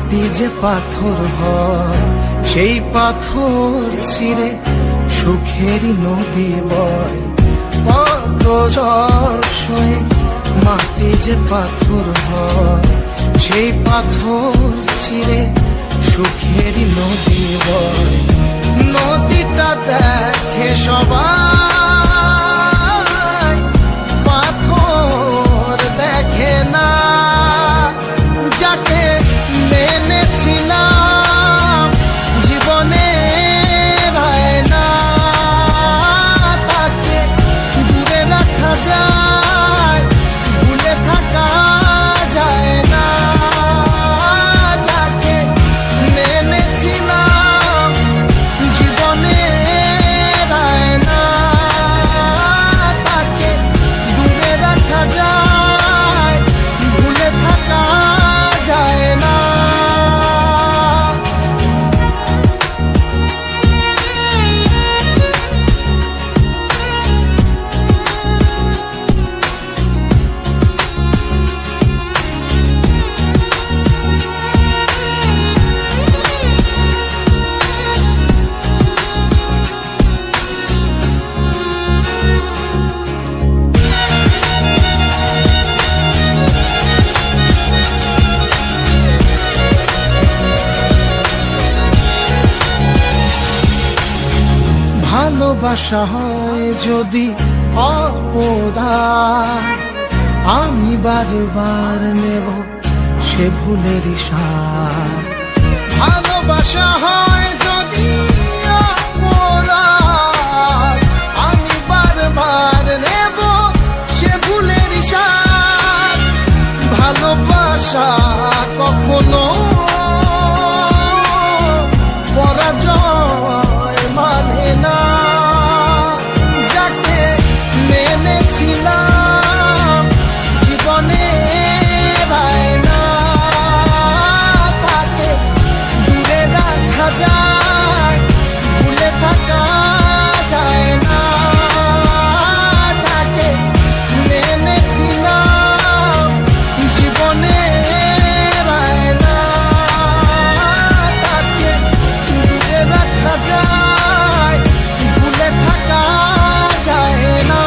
মাটি যে পাথর হয়, সেই পাথর ছিঁড়ে সুখেরই নদী বয়। কত ঝড় সয়ে মাটি যে পাথর হয়, সেই পাথর ছিঁড়ে সুখেরই নদী বয়। নদীটা দেখে সবাই, পাথর দেখে না। যাকে মেনেছিলাম জীবনে না, তাকে দূরে রাখা যায়, ভুলে থাকা যায় না। যাকে মেনেছিলাম জীবনে না, তাকে দূরে রাখা যায়, ভুলে থাকা যায় না। ভালোবাসা হয় যদি অপরাধ, আমি বারবার নেব সে ভুলের সার। ভালোবাসা হয় যদি অপরাধ, আমি বারবার নেব সে ভুলের সার। ভালোবাসা কখনো পরাজয় মানে না। যাকে মেনেছিলাম জীবনে না, তাকে দূরে রাখা যায়, ভুলে থাকা যায় না। যাকে মেনেছিলাম জীবনে না, তাকে দূরে রাখা যায়, ভুলে থাকা যায় না।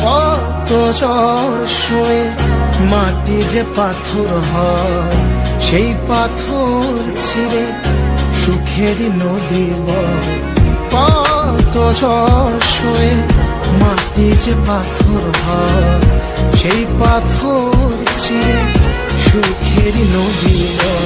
কত ঝড় সয়ে মাটি যে পাথর হয়, সেই পাথর ছিঁড়ে সুখেরই নদী বয়। কত ঝড় সয়ে মাটি যে পাথর হয়, সেই পাথর ছিঁড়ে সুখেরই নদী বয়।